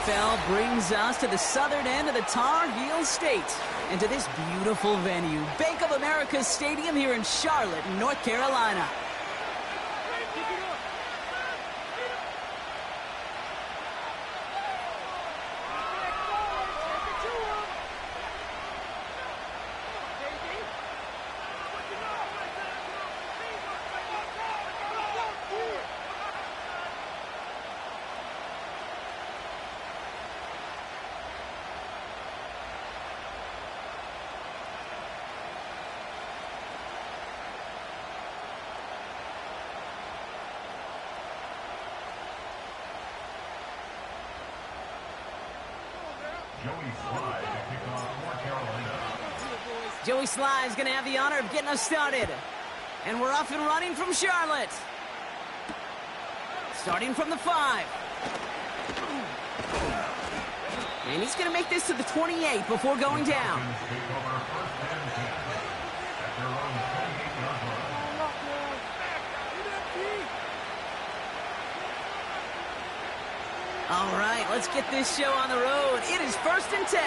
NFL brings us to the southern end of the Tar Heel State and to this beautiful venue, Bank of America Stadium here in Charlotte, North Carolina. Joey Sly is going to have the honor of getting us started. And we're off and running from Charlotte. Starting from the 5. And he's going to make this to the 28 before going down. All right, let's get this show on the road. It is 1st and 10.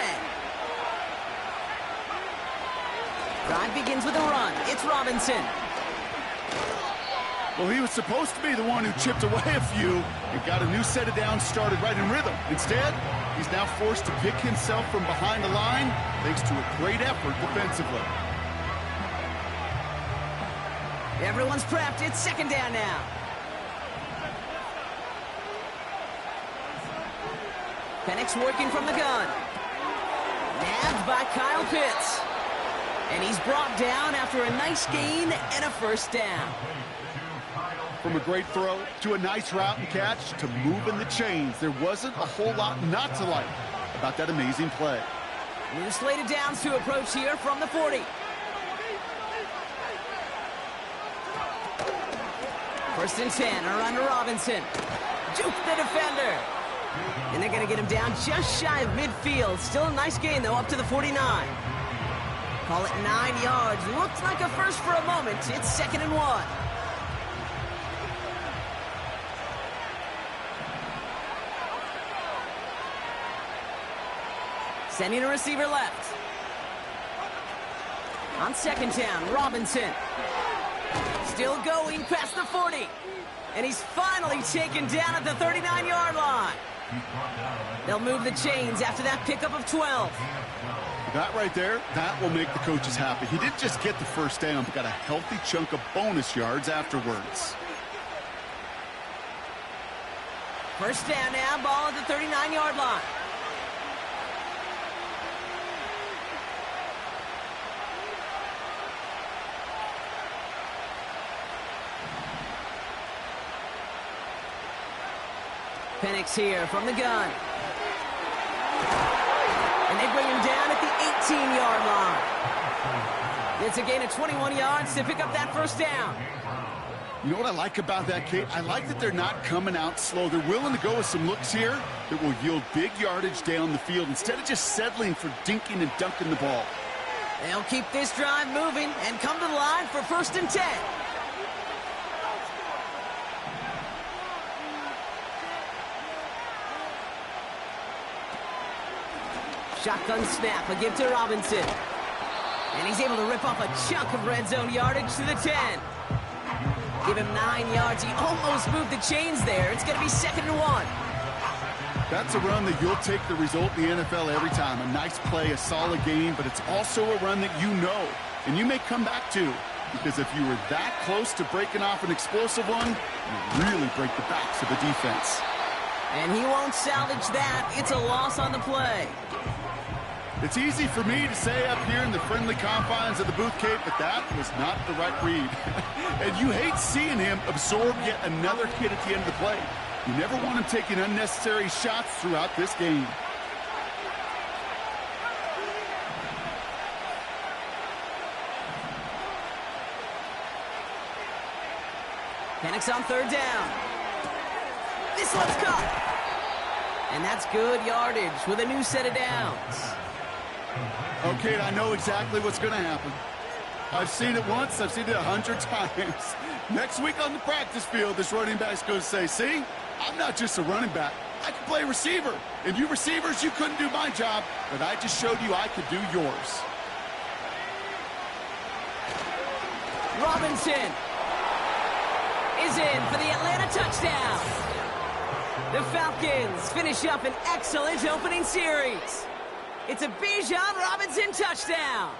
Drive begins with a run. It's Robinson. Well, he was supposed to be the one who chipped away a few and got a new set of downs started right in rhythm. Instead, he's now forced to pick himself from behind the line thanks to a great effort defensively. Everyone's prepped. It's 2nd down now. Penix working from the gun. Nabbed by Kyle Pitts. And he's brought down after a nice gain and a 1st down. From a great throw to a nice route and catch to moving the chains, there wasn't a whole lot not to like about that amazing play. New slate of downs to approach here from the 40. 1st and 10, a run to Robinson. Juke the defender. And they're going to get him down just shy of midfield. Still a nice gain, though, up to the 49. Call it 9 yards. Looked like a first for a moment. It's 2nd and 1. Sending a receiver left. On 2nd down, Robinson. Still going past the 40. And he's finally taken down at the 39-yard line. They'll move the chains after that pickup of 12. That right there, that will make the coaches happy. He didn't just get the 1st down, but got a healthy chunk of bonus yards afterwards. 1st down now, ball at the 39-yard line. Penix here from the gun. And they bring him down at the 18-yard line. It's a gain of 21 yards to pick up that 1st down. You know what I like about that, Kate? I like that they're not coming out slow. They're willing to go with some looks here that will yield big yardage down the field instead of just settling for dinking and dunking the ball. They'll keep this drive moving and come to the line for 1st and 10. Shotgun snap, a give to Robinson. And he's able to rip off a chunk of red zone yardage to the 10. Give him 9 yards. He almost moved the chains there. It's going to be 2nd and 1. That's a run that you'll take the result in the NFL every time. A nice play, a solid game, but it's also a run that you know, and you may come back to. Because if you were that close to breaking off an explosive one, you really break the backs of the defense. And he won't salvage that. It's a loss on the play. It's easy for me to say up here in the friendly confines of the booth, Kate, but that was not the right read. And you hate seeing him absorb yet another hit at the end of the play. You never want him taking unnecessary shots throughout this game. Penix on 3rd down. This one's caught. And that's good yardage with a new set of downs. Okay, I know exactly what's going to happen. I've seen it once, I've seen it 100 times. Next week on the practice field, this running back's going to say, see, I'm not just a running back. I could play receiver. And you receivers, you couldn't do my job, but I just showed you I could do yours. Robinson is in for the Atlanta touchdown. The Falcons finish up an excellent opening series. It's a Bijan Robinson touchdown.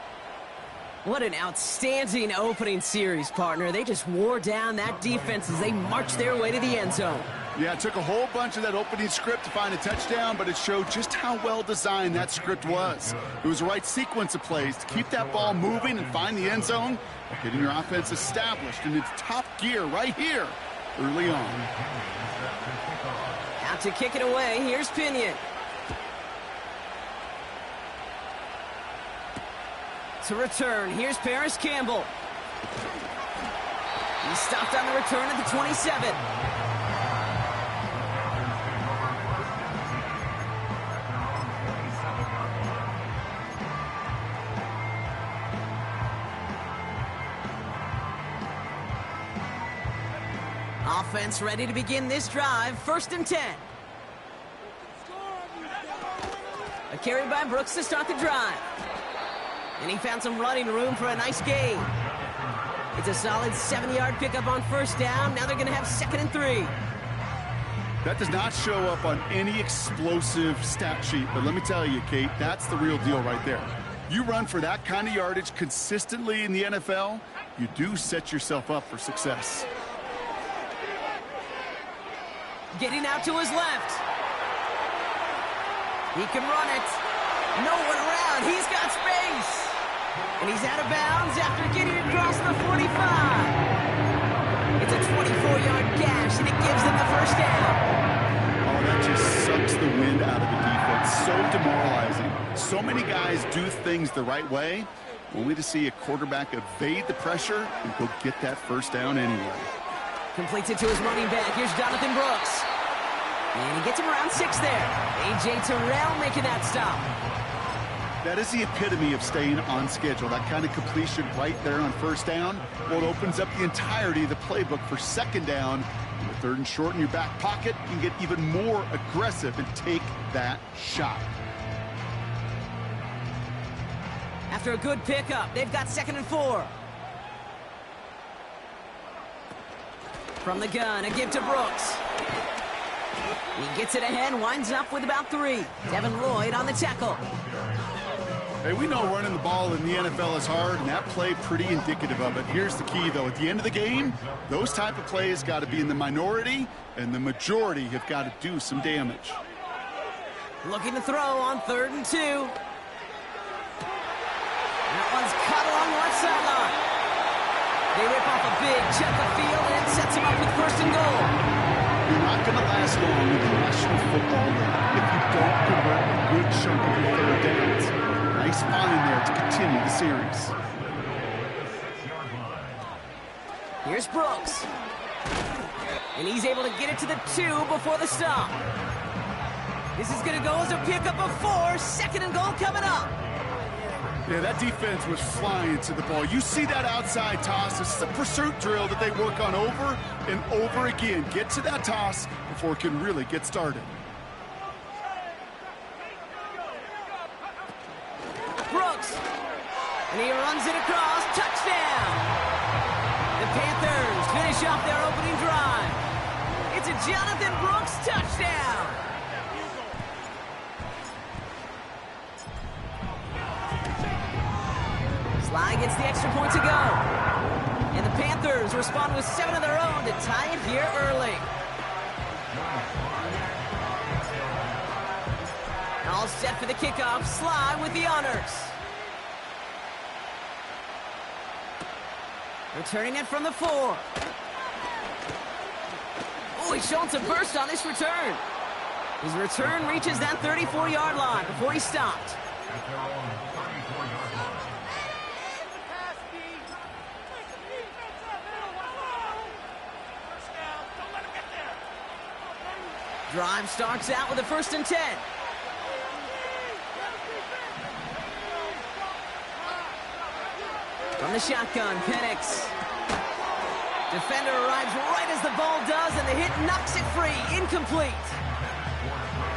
What an outstanding opening series, partner. They just wore down that defense as they marched their way to the end zone. Yeah, it took a whole bunch of that opening script to find a touchdown, but it showed just how well designed that script was. It was the right sequence of plays to keep that ball moving and find the end zone, getting your offense established in its top gear right here early on. Out to kick it away, here's Pinion. To return, here's Paris Campbell. He stopped on the return at the 27. Offense ready to begin this drive, 1st and 10. A carry by Brooks to start the drive. And he found some running room for a nice gain. It's a solid 7-yard pickup on 1st down. Now they're going to have 2nd and 3. That does not show up on any explosive stat sheet, but let me tell you, Kate, that's the real deal right there. You run for that kind of yardage consistently in the NFL, you do set yourself up for success. Getting out to his left. He can run it. No one around. He's got space. And he's out of bounds after getting across the 45. It's a 24-yard gash, and it gives them the 1st down. Oh, that just sucks the wind out of the defense. So demoralizing. So many guys do things the right way, only to see a quarterback evade the pressure and go get that 1st down anyway. Completes it to his running back. Here's Jonathan Brooks. And he gets him around 6 there. A.J. Terrell making that stop. That is the epitome of staying on schedule. That kind of completion right there on 1st down. Well, it opens up the entirety of the playbook for 2nd down. With 3rd and short in your back pocket, you can get even more aggressive and take that shot. After a good pickup, they've got 2nd and 4. From the gun, a give to Brooks. He gets it ahead, winds up with about 3. Devin Lloyd on the tackle. Hey, we know running the ball in the NFL is hard, and that play pretty indicative of it. Here's the key, though. At the end of the game, those type of plays got to be in the minority, and the majority have got to do some damage. Looking to throw on 3rd and 2. That one's cut along the left sideline. They rip off a big chunk of field, and it sets them up with 1st and goal. You're not going to last long in the National Football League if you don't convert a good chunk of your 3rd downs. Nice find there to continue the series. Here's Brooks. And he's able to get it to the 2 before the stop. This is going to go as a pickup of 4. 2nd and goal coming up. Yeah, that defense was flying to the ball. You see that outside toss. This is a pursuit drill that they work on over and over again. Get to that toss before it can really get started. Brooks. And he runs it across. Touchdown. The Panthers finish off their opening drive. It's a Jonathan Brooks touchdown. Sly gets the extra point to go. And the Panthers respond with 7 of their own to tie it here early. All set for the kickoff. Sly with the honors. Returning it from the 4. Oh, he's showing some burst on this return. His return reaches that 34-yard line before he stopped. Drive starts out with a 1st and 10. From the shotgun, Penix. Defender arrives right as the ball does, and the hit knocks it free. Incomplete.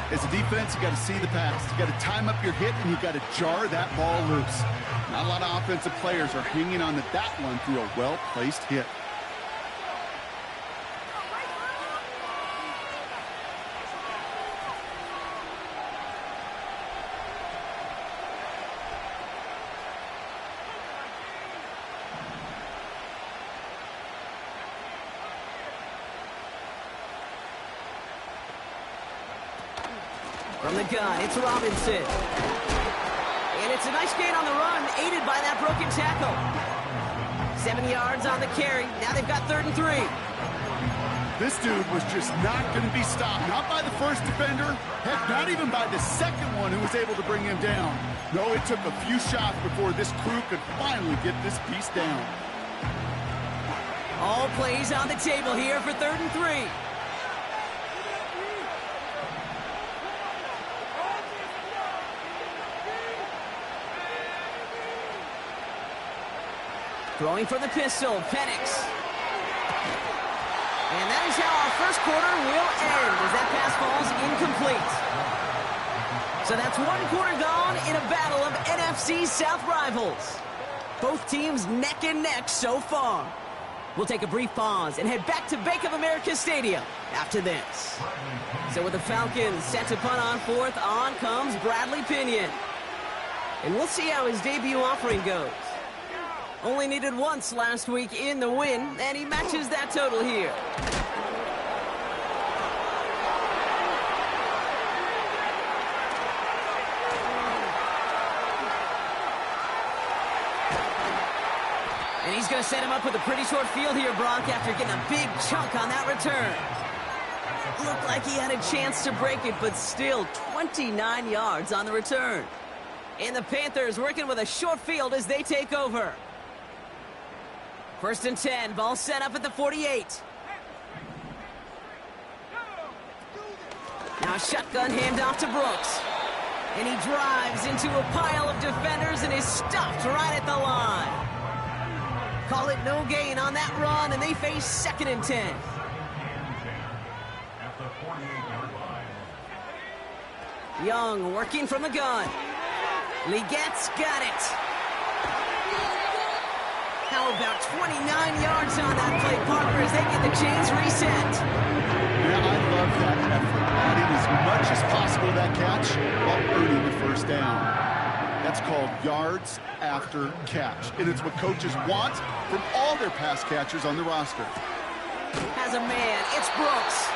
As a defense, you got to see the pass. You got to time up your hit, and you got to jar that ball loose. Not a lot of offensive players are hanging on to that one through a well-placed hit. From the gun, it's Robinson. And it's a nice gain on the run, aided by that broken tackle. 7 yards on the carry. Now they've got 3rd and 3. This dude was just not going to be stopped. Not by the first defender. Heck, not even by the second one who was able to bring him down. No, it took a few shots before this crew could finally get this piece down. All plays on the table here for 3rd and 3. Throwing for the pistol, Penix. And that is how our first quarter will end as that pass falls incomplete. So that's 1 quarter gone in a battle of NFC South rivals. Both teams neck and neck so far. We'll take a brief pause and head back to Bank of America Stadium after this. So with the Falcons set to punt on 4th, on comes Bradley Pinion. And we'll see how his debut offering goes. Only needed once last week in the win, and he matches that total here. And he's going to set him up with a pretty short field here, Brock, after getting a big chunk on that return. Looked like he had a chance to break it, but still 29 yards on the return. And the Panthers working with a short field as they take over. 1st and 10, ball set up at the 48. Now a shotgun handoff to Brooks. And he drives into a pile of defenders and is stopped right at the line. Call it no gain on that run, and they face 2nd and 10. Young working from the gun. Legette's got it. How about 29 yards on that play, partner, as they get the chains reset? Yeah, I love that effort. Adding as much as possible to that catch while earning the first down. That's called yards after catch. And it's what coaches want from all their pass catchers on the roster. Has a man. It's Brooks.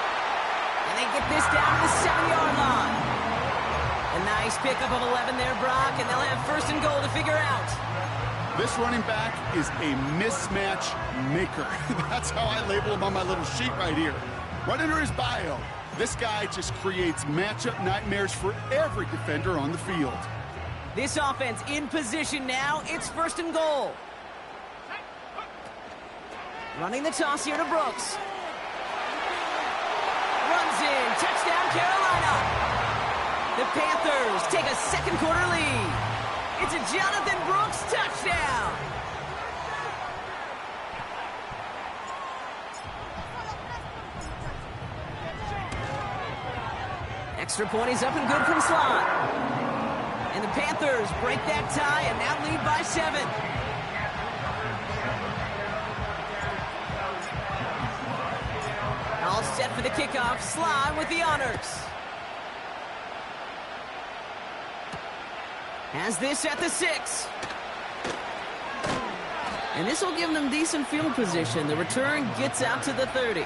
And they get this down to the 7-yard line. A nice pickup of 11 there, Brock, and they'll have 1st and goal to figure out. This running back is a mismatch maker. That's how I label him on my little sheet right here. Right under his bio, this guy just creates matchup nightmares for every defender on the field. This offense in position now. It's 1st and goal. Running the toss here to Brooks. Runs in. Touchdown, Carolina. The Panthers take a 2nd quarter lead. It's a Jonathan Brooks touchdown. Extra point is up and good from slot. And the Panthers break that tie and now lead by 7. All set for the kickoff. Sly with the honors. Has this at the 6. And this will give them decent field position. The return gets out to the 30.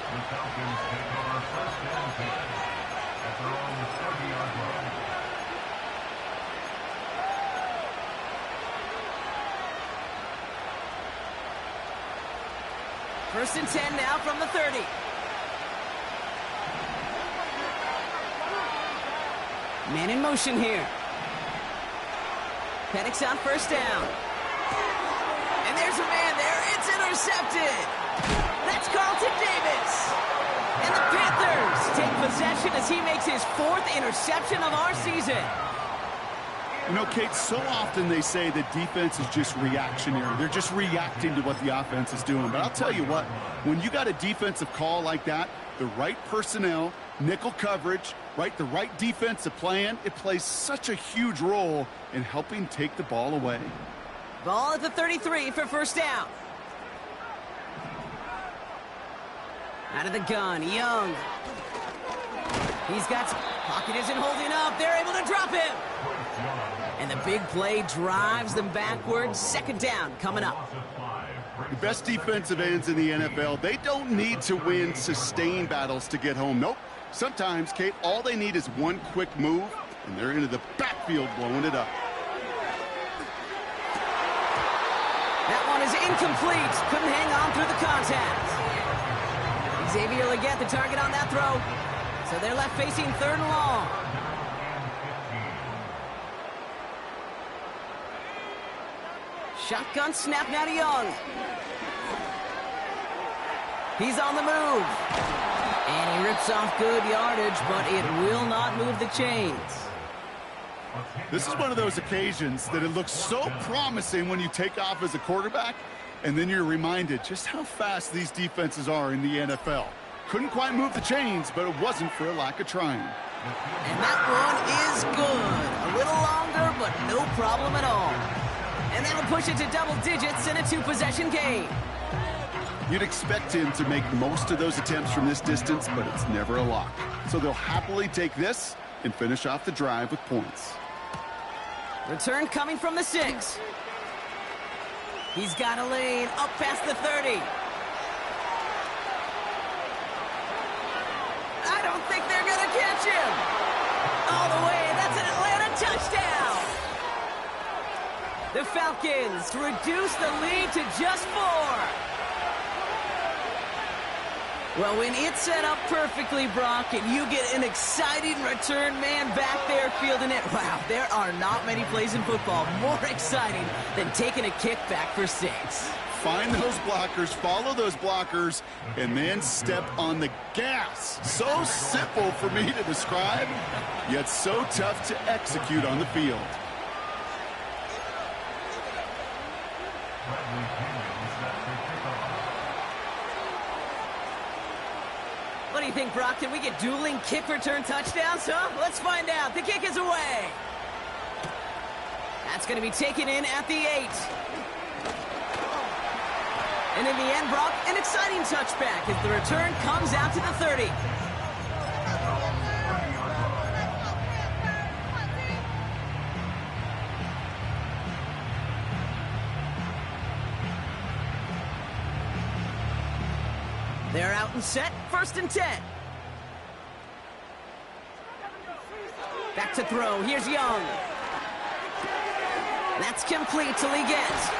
First and 10 now from the 30. Man in motion here. Penix on 1st down. And there's a man there. It's intercepted. That's Carlton Davis. And the Panthers take possession as he makes his 4th interception of our season. You know, Kate, so often they say that defense is just reactionary. They're just reacting to what the offense is doing. But I'll tell you what, when you got a defensive call like that, the right personnel, nickel coverage, right? The right defensive plan, it plays such a huge role in helping take the ball away. Ball at the 33 for first down. Out of the gun, Young. He's got... Pocket isn't holding up. They're able to drop him. And the big play drives them backwards. Second down coming up. The best defensive ends in the NFL, they don't need to win sustained battles to get home. Nope. Sometimes, Kate, all they need is one quick move, and they're into the backfield blowing it up. That one is incomplete. Couldn't hang on through the contact. Xavier Legette, the target on that throw. So they're left facing third and long. Shotgun snap now to Young. He's on the move. And he rips off good yardage, but it will not move the chains. This is one of those occasions that it looks so promising when you take off as a quarterback, and then you're reminded just how fast these defenses are in the NFL. Couldn't quite move the chains, but it wasn't for a lack of trying. And that one is good. A little longer, but no problem at all. And that'll push it to double digits in a two-possession game. You'd expect him to make most of those attempts from this distance, but it's never a lock. So they'll happily take this and finish off the drive with points. Return coming from the 6. He's got a lane up past the 30. I don't think they're going to catch him. All the way, that's an Atlanta touchdown. The Falcons reduce the lead to just 4. Well, when it's set up perfectly, Brock, and you get an exciting return man back there fielding it, wow, there are not many plays in football more exciting than taking a kick back for 6. Find those blockers, follow those blockers, and then step on the gas. So simple for me to describe, yet so tough to execute on the field. What do you think, Brock? Can we get dueling kick return touchdowns, huh? Let's find out. The kick is away. That's going to be taken in at the 8. And in the end, Brock, an exciting touchback as the return comes out to the 30. They're out and set, 1st and 10. Back to throw, here's Young. That's complete to Legette.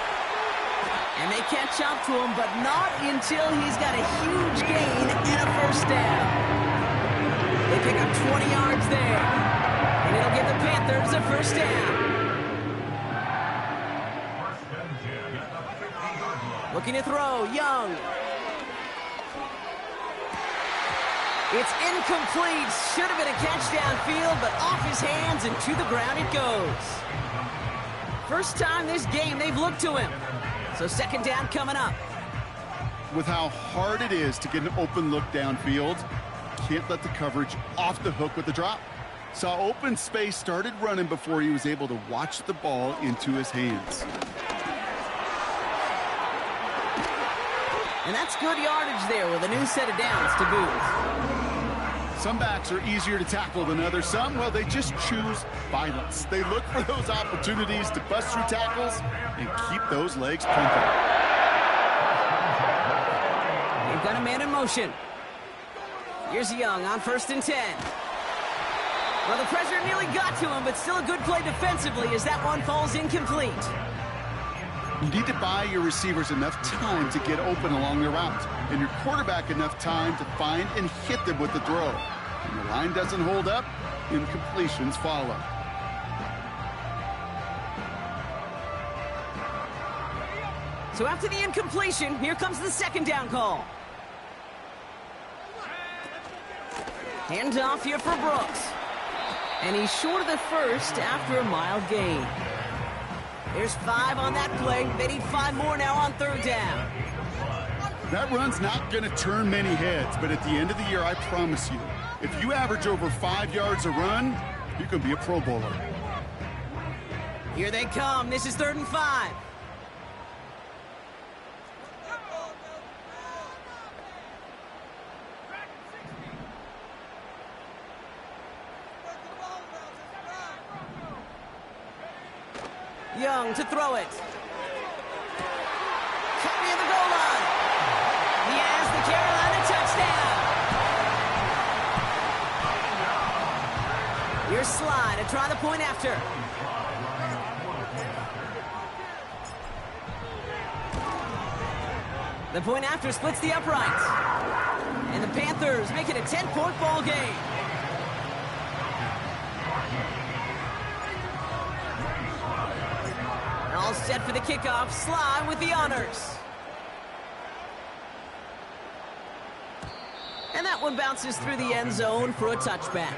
And they catch up to him, but not until he's got a huge gain and a first down. They pick up 20 yards there. And it'll give the Panthers a first down. Looking to throw, Young. It's incomplete. Should have been a catch downfield, but off his hands and to the ground it goes. First time this game they've looked to him. So second down coming up. With how hard it is to get an open look downfield, can't let the coverage off the hook with the drop. Saw open space, started running before he was able to watch the ball into his hands. And that's good yardage there with a new set of downs to boot. Some backs are easier to tackle than others. Some, well, they just choose violence. They look for those opportunities to bust through tackles and keep those legs pumping. They've got a man in motion. Here's Young on 1st and 10. Well, the pressure nearly got to him, but still a good play defensively as that one falls incomplete. You need to buy your receivers enough time to get open along their route, and your quarterback enough time to find and hit them with the throw. When the line doesn't hold up, incompletions follow. So after the incompletion, here comes the second down call. Handoff here for Brooks. And he's short of the first after a mild gain. There's 5 on that play. They need 5 more now on 3rd down. That run's not going to turn many heads, but at the end of the year, I promise you, If you average over 5 yards a run, you can be a Pro Bowler. Here they come. This is 3rd and 5. Young to throw it. Cut near the goal line. He has the Carolina touchdown. Here's Sly to try the point after. The point after splits the uprights. And the Panthers make it a 10-point ball game. All set for the kickoff. Sly with the honors. And that one bounces through the end zone for a touchback.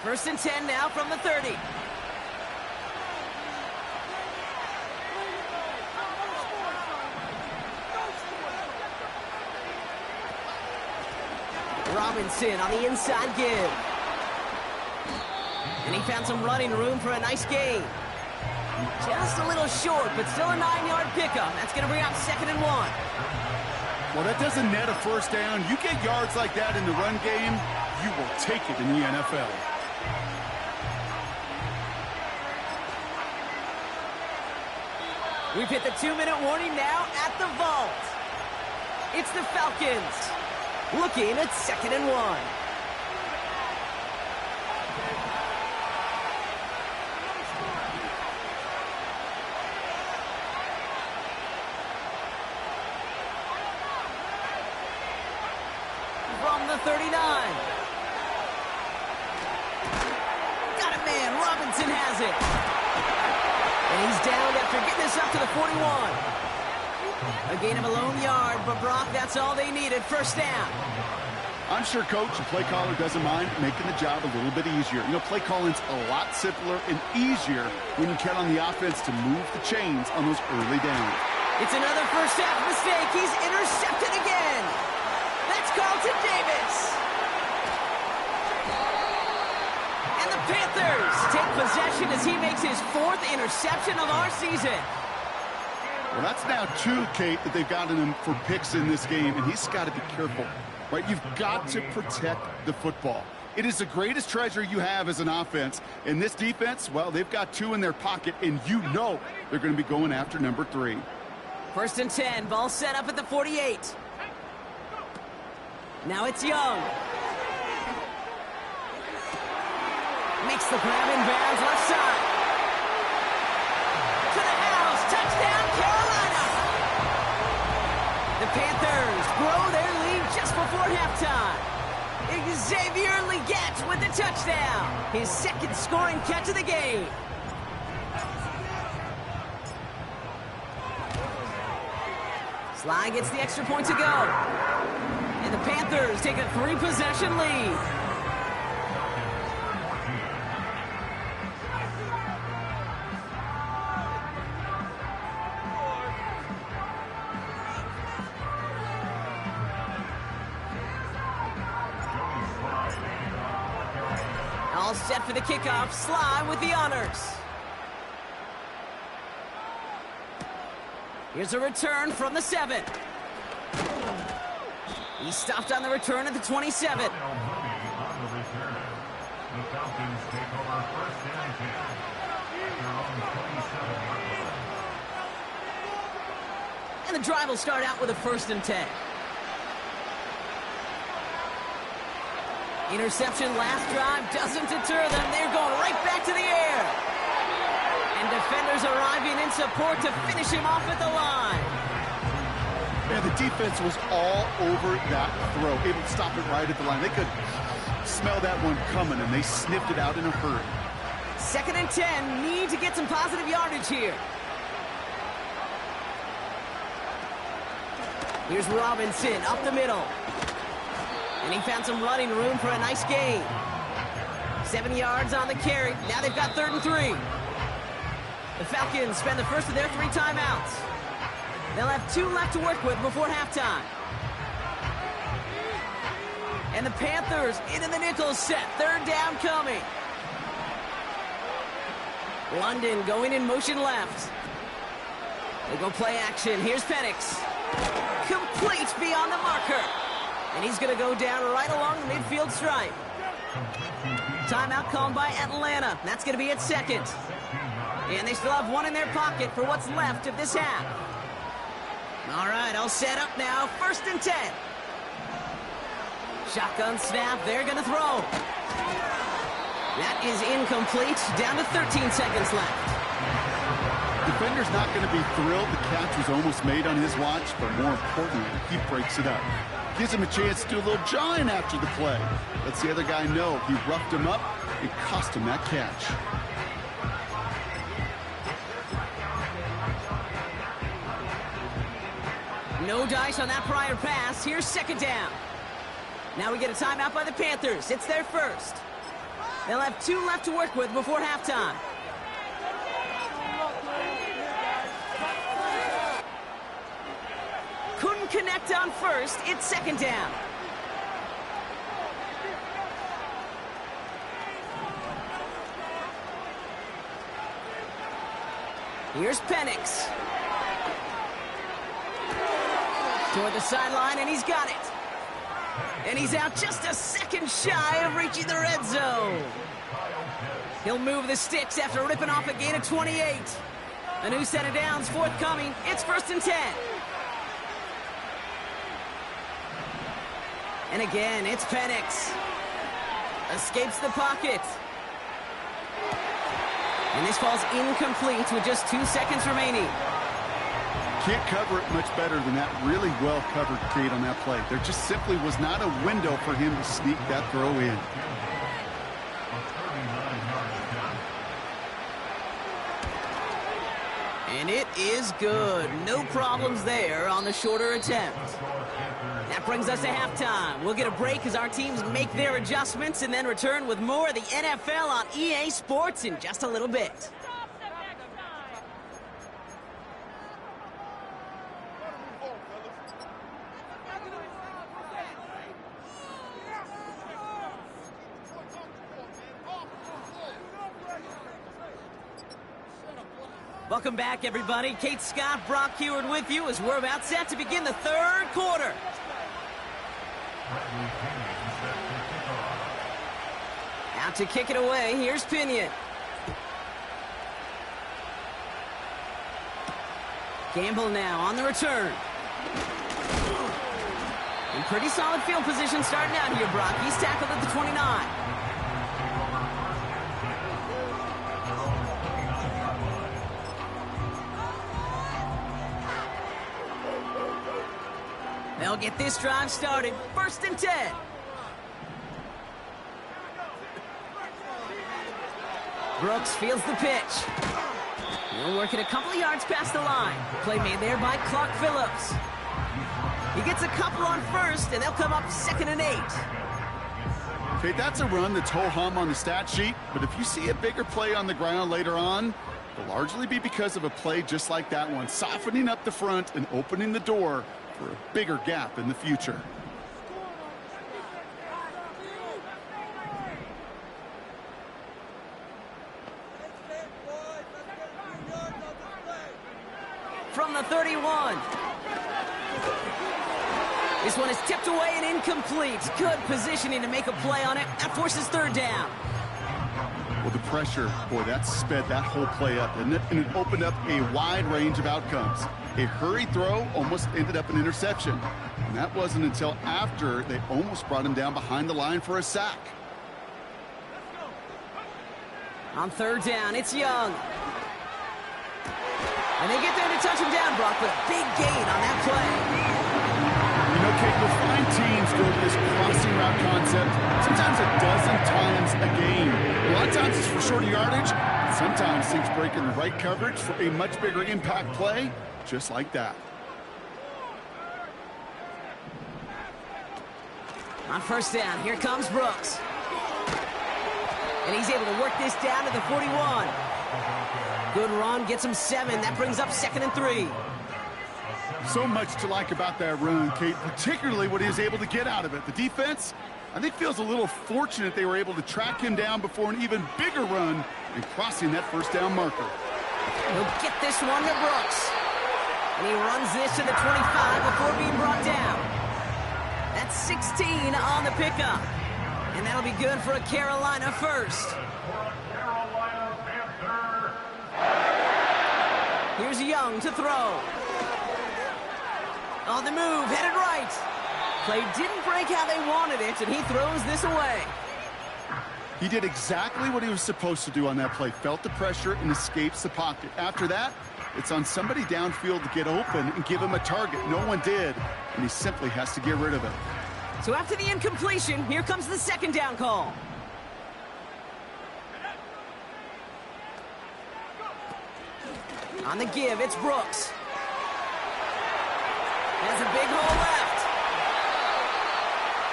First and 10 now from the 30. Robinson on the inside give. And he found some running room for a nice gain. Just a little short, but still a 9-yard pickup. That's going to bring out 2nd and 1. Well, that doesn't net a first down. You get yards like that in the run game, you will take it in the NFL. We've hit the 2-minute warning now at the vault. It's the Falcons looking at 2nd and 1. From the 39. Got it, man. Robinson has it. And he's down after getting this up to the 41. A gain of a lone yard, but Brock, that's all they needed. First down. I'm sure coach and play caller doesn't mind making the job a little bit easier. You know, play calling's a lot simpler and easier when you count on the offense to move the chains on those early downs. It's another first half mistake. He's intercepted again. That's Carlton Davis. And the Panthers take possession as he makes his 4th interception of our season. Well, that's now 2, Kate, that they've gotten him for picks in this game, and he's got to be careful, right? You've got to protect the football. It is the greatest treasure you have as an offense. And this defense, well, they've got 2 in their pocket, and you know they're going to be going after number 3. First and 10, ball set up at the 48. Now it's Young. Makes the grab in bounds left side. To the house, touchdown Carolina! The Panthers grow their lead just before halftime. Xavier Legette with the touchdown. His 2nd scoring catch of the game. Sly gets the extra point to go. And the Panthers take a 3-possession lead. All set for the kickoff. Sly with the honors. Here's a return from the 7. He stopped on the return at the 27. The Falcons take over first and 10 at their own 27-yard line. And the drive will start out with a 1st and 10. Interception last drive doesn't deter them. They're going right back to the air. And defenders arriving in support to finish him off at the line. Man, the defense was all over that throw, able to stop it right at the line. They could smell that one coming, and they sniffed it out in a hurry. 2nd and 10, need to get some positive yardage here. Here's Robinson up the middle. And he found some running room for a nice gain. 7 yards on the carry. Now they've got 3rd and 3. The Falcons spend the first of their 3 timeouts. They'll have 2 left to work with before halftime. And the Panthers into the nickel set. 3rd down coming. London going in motion left. They go play action. Here's Penix. Complete beyond the marker. And he's going to go down right along the midfield stripe. Timeout called by Atlanta. That's going to be its 2nd. And they still have 1 in their pocket for what's left of this half. All right, all set up now. 1st and 10. Shotgun snap. They're going to throw. That is incomplete. Down to 13 seconds left. Defender's not going to be thrilled the catch was almost made on his watch, but more importantly, he breaks it up. Gives him a chance to do a little jawing after the play. Lets the other guy know he roughed him up and cost him that catch. No dice on that prior pass. Here's 2nd down. Now we get a timeout by the Panthers. It's their 1st. They'll have 2 left to work with before halftime. Couldn't connect on 1st. It's 2nd down. Here's Penix. Toward the sideline, and he's got it. And he's out just a second shy of reaching the red zone. He'll move the sticks after ripping off a gain of 28. A new set of downs forthcoming. It's 1st and 10. And again, it's Penix. Escapes the pocket. And this falls incomplete with just 2 seconds remaining. Can't cover it much better than that really well-covered Kate on that play. There just simply was not a window for him to sneak that throw in. And it is good. No problems there on the shorter attempt. That brings us to halftime. We'll get a break as our teams make their adjustments and then return with more of the NFL on EA Sports in just a little bit. Welcome back, everybody. Kate Scott, Brock Heward with you as we're about set to begin the 3rd quarter. Out to kick it away. Here's Pinion. Gamble now on the return. In pretty solid field position starting out here, Brock. He's tackled at the 29. They'll get this drive started. 1st and 10. Brooks fields the pitch. He'll work it a couple of yards past the line. Play made there by Clark Phillips. He gets a couple on 1st, and they'll come up 2nd and 8. Okay, that's a run that's ho-hum on the stat sheet, but if you see a bigger play on the ground later on, it'll largely be because of a play just like that one, softening up the front and opening the door for a bigger gap in the future. From the 31. This one is tipped away and incomplete. Good positioning to make a play on it. That forces 3rd down. Well, the pressure, boy, that sped that whole play up, didn't it? And it opened up a wide range of outcomes. A hurried throw almost ended up an interception. And that wasn't until after they almost brought him down behind the line for a sack. On 3rd down, it's Young. And they get there to touch him down, Brock, but a big gain on that play. You know, Kate, we'll find teams go to this crossing route concept sometimes a dozen times a game. A lot of times it's for shorter yardage. Sometimes teams break in the right coverage for a much bigger impact play, just like that. On 1st down, here comes Brooks. And he's able to work this down to the 41. Good run, gets him 7. That brings up 2nd and 3. So much to like about that run, Kate, particularly what he was able to get out of it. The defense, I think, feels a little fortunate they were able to track him down before an even bigger run and crossing that first down marker. He'll get this one to Brooks. And he runs this to the 25 before being brought down. That's 16 on the pickup. And that'll be good for a Carolina first. Here's Young to throw. On the move, headed right. Play didn't break how they wanted it, and he throws this away. He did exactly what he was supposed to do on that play. Felt the pressure and escapes the pocket. After that, it's on somebody downfield to get open and give him a target. No one did, and he simply has to get rid of it. So after the incompletion, here comes the second down call. On the give, it's Brooks. Has a big hole left.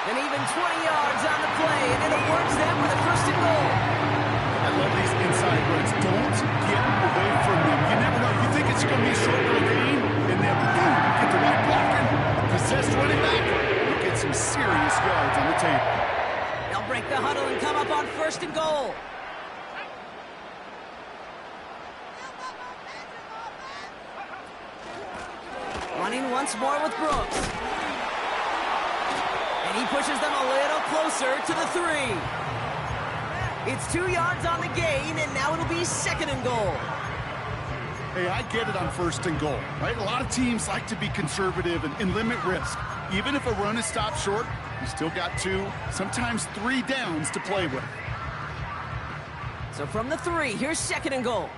And even 20 yards on the play, and it awards them with a first and goal. I love these inside runs. Don't get away from them. You never know. You think it's going to be a short little gain, and then boom, get the right blocking, possessed running back. You get some serious yards on the table. They'll break the huddle and come up on first and goal. Running once more with Brooks. And he pushes them a little closer to the 3. It's 2 yards on the gain, and now it'll be second and goal. Hey, I get it on first and goal, right? A lot of teams like to be conservative and limit risk. Even if a run is stopped short, you still got 2, sometimes 3 downs to play with. So from the 3, here's second and goal.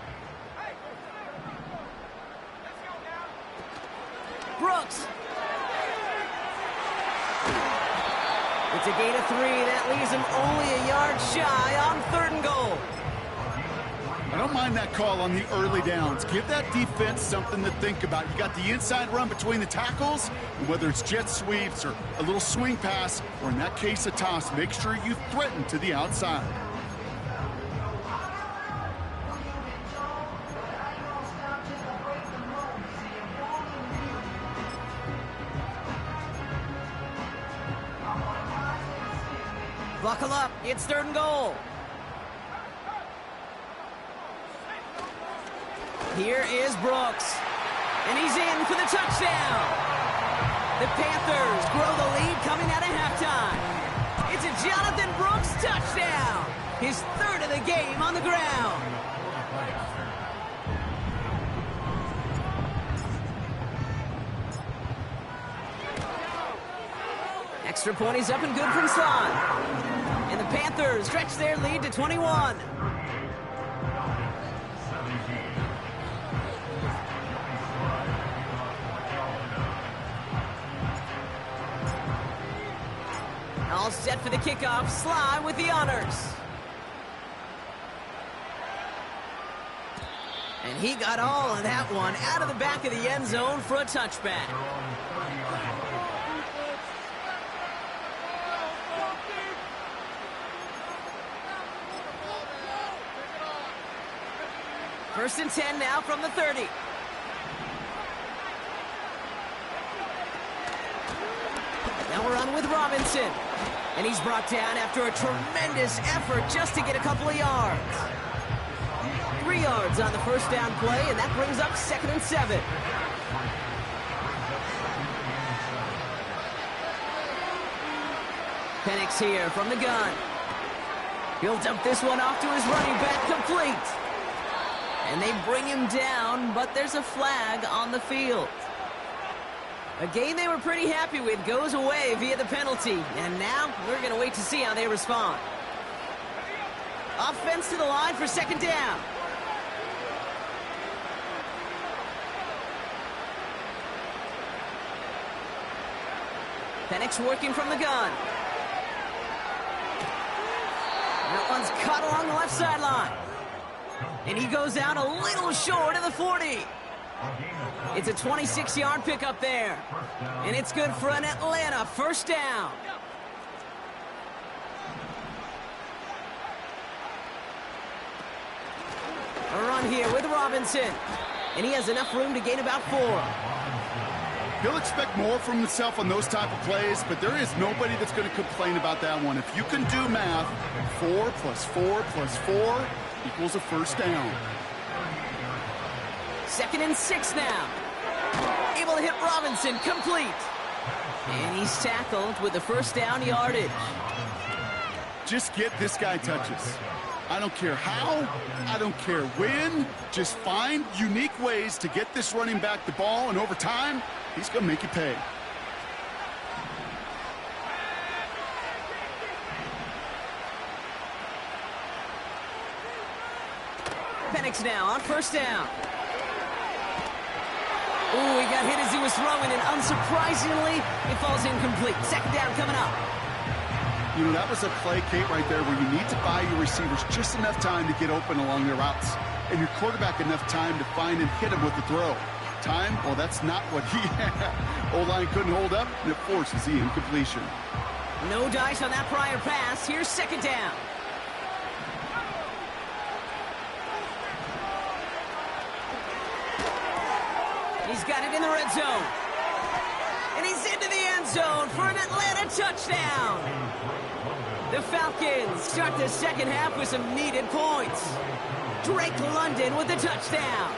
Brooks. It's a gain of 3. That leaves him only a yard shy on third and goal. I don't mind that call on the early downs. Give that defense something to think about. You got the inside run between the tackles, and whether it's jet sweeps or a little swing pass, or in that case a toss, make sure you threaten to the outside. Buckle up, it's third and goal. Here is Brooks, and he's in for the touchdown. The Panthers grow the lead coming out of halftime. It's a Jonathan Brooks touchdown, his third of the game on the ground. Extra point is up and good from Slot. And the Panthers stretch their lead to 21. All set for the kickoff. Sly with the honors. And he got all of that one out of the back of the end zone for a touchback. First and 10 now from the 30. Now we're on with Robinson. And he's brought down after a tremendous effort just to get a couple of yards. 3 yards on the first down play, and that brings up second and 7. Penix here from the gun. He'll dump this one off to his running back, complete. And they bring him down, but there's a flag on the field. A game they were pretty happy with goes away via the penalty. And now we're going to wait to see how they respond. Offense to the line for second down. Penix working from the gun. That one's caught along the left sideline. And he goes out a little short of the 40. It's a 26-yard pickup there. And it's good for an Atlanta first down. A run here with Robinson. And he has enough room to gain about 4. He'll expect more from himself on those type of plays, but there is nobody that's going to complain about that one. If you can do math, 4 plus 4 plus 4 equals a first down. 2nd and 6 now. Able to hit Robinson, complete. And he's tackled with the first down yardage. Just get this guy touches. I don't care how, I don't care when. Just find unique ways to get this running back the ball, and over time, he's going to make you pay. Penix now on first down. Ooh, he got hit as he was throwing, and unsurprisingly, it falls incomplete. 2nd down coming up. You know, that was a play, Kate, right there, where you need to buy your receivers just enough time to get open along their routes, and your quarterback enough time to find and hit him with the throw. Time, well, that's not what he had. O-line couldn't hold up, and it forces the incompletion. No dice on that prior pass. Here's 2nd down. He's got it in the red zone. And he's into the end zone for an Atlanta touchdown. The Falcons start the second half with some needed points. Drake London with the touchdown.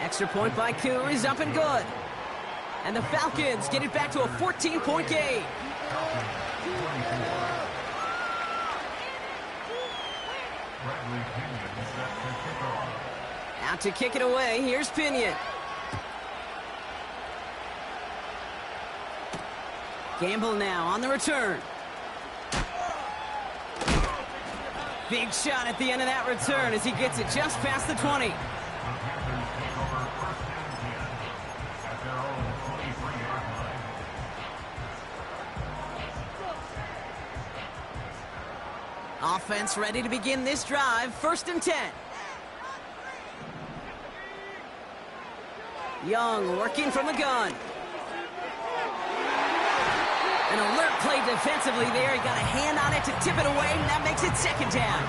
Extra point by Koo is up and good. And the Falcons get it back to a 14-point game. Out to kick it away, here's Pinion. Gamble now on the return. Big shot at the end of that return as he gets it just past the 20. Offense ready to begin this drive. 1st and 10. Young working from the gun. An alert play defensively there. He got a hand on it to tip it away, and that makes it 2nd down.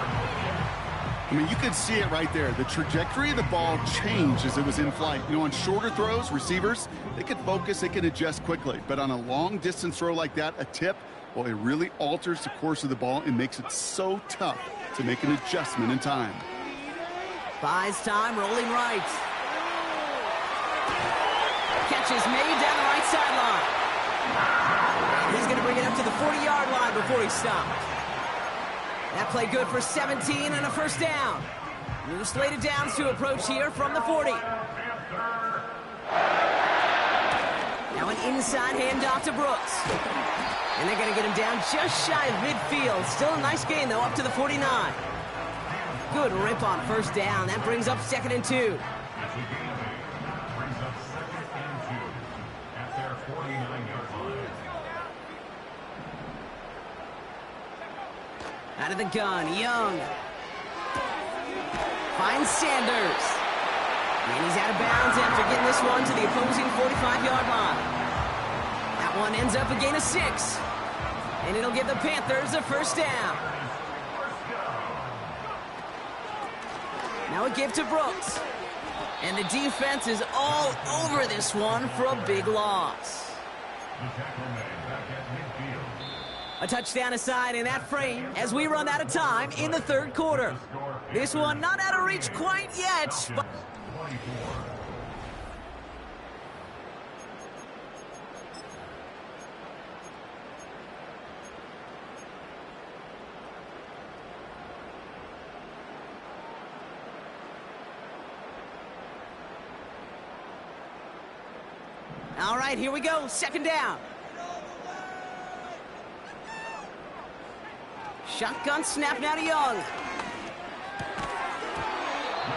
I mean, you could see it right there. The trajectory of the ball changed as it was in flight. You know, on shorter throws, receivers, they can focus, they can adjust quickly. But on a long-distance throw like that, a tip, well, it really alters the course of the ball and makes it so tough to make an adjustment in time. Buys time, rolling right. Catch is made down the right sideline. He's going to bring it up to the 40-yard line before he stopped. That play good for 17 and a first down. New slated downs to approach here from the 40. Now an inside handoff to Brooks. And they're going to get him down just shy of midfield. Still a nice gain, though, up to the 49. Good rip on first down. That brings up 2nd and 2. Out of the gun, Young. Finds Sanders. And he's out of bounds after getting this one to the opposing 45-yard line. That one ends up a gain of 6. And it'll give the Panthers a first down. Now a give to Brooks. And the defense is all over this one for a big loss. A touchdown aside in that frame as we run out of time in the 3rd quarter. This one not out of reach quite yet, but... All right, here we go. 2nd down. Shotgun snap now to Young.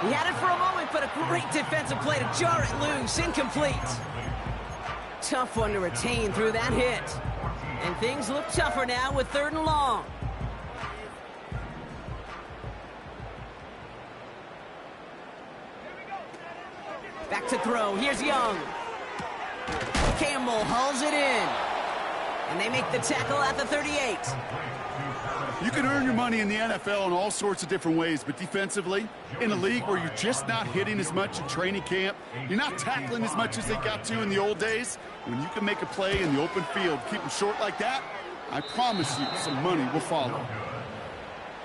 He had it for a moment, but a great defensive play to jar it loose. Incomplete. Tough one to retain through that hit. And things look tougher now with 3rd and long. Back to throw. Here's Young. Campbell hauls it in. And they make the tackle at the 38. You can earn your money in the NFL in all sorts of different ways, but defensively, in a league where you're just not hitting as much in training camp, you're not tackling as much as they got to in the old days, when you can make a play in the open field, keep them short like that, I promise you some money will follow.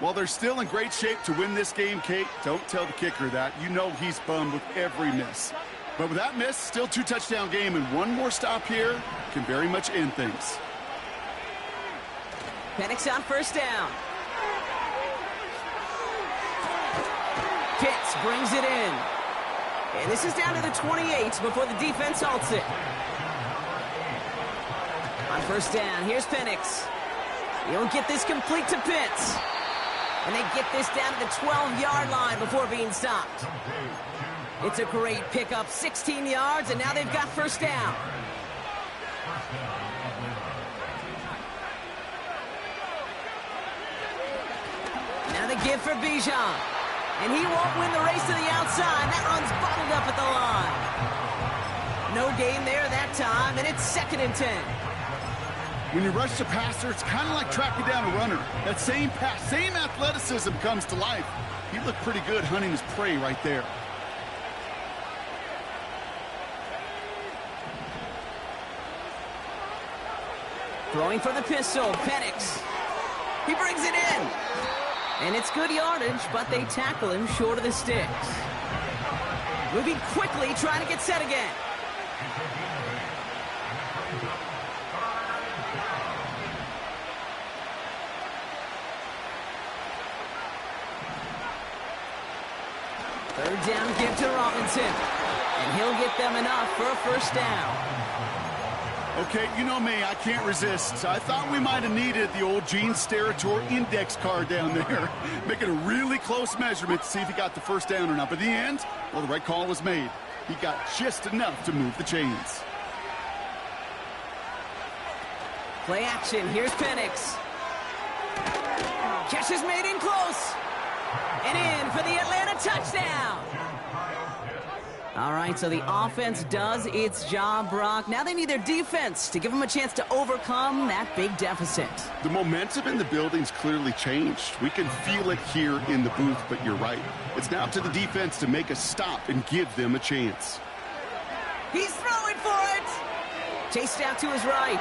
While they're still in great shape to win this game, Kate, don't tell the kicker that. You know he's bummed with every miss. But with that miss, still 2-touchdown game, and one more stop here can very much end things. Penix on first down. Pitts brings it in. And this is down to the 28 before the defense halts it. On first down, here's Penix. You don't get this complete to Pitts. And they get this down to the 12-yard line before being stopped. It's a great pickup, 16 yards, and now they've got first down. Now the give for Bijan. And he won't win the race to the outside. That run's bottled up at the line. No gain there that time, and it's 2nd and 10. When you rush the passer, it's kind of like tracking down a runner. That same pass, same athleticism comes to life. He looked pretty good hunting his prey right there. Throwing for the pistol, Penix. He brings it in. And it's good yardage, but they tackle him short of the sticks. Moving quickly, trying to get set again. Third down give to Robinson. And he'll get them enough for a first down. Okay, you know me, I can't resist. I thought we might have needed the old Gene Steratore index card down there. Making a really close measurement to see if he got the first down or not. But in the end, well, the right call was made. He got just enough to move the chains. Play action, here's Penix. Catch is made in close. And in for the Atlanta touchdown. All right, so the offense does its job, Brock. Now they need their defense to give them a chance to overcome that big deficit. The momentum in the building's clearly changed. We can feel it here in the booth, but you're right. It's now up to the defense to make a stop and give them a chance. He's throwing for it. Chased out to his right.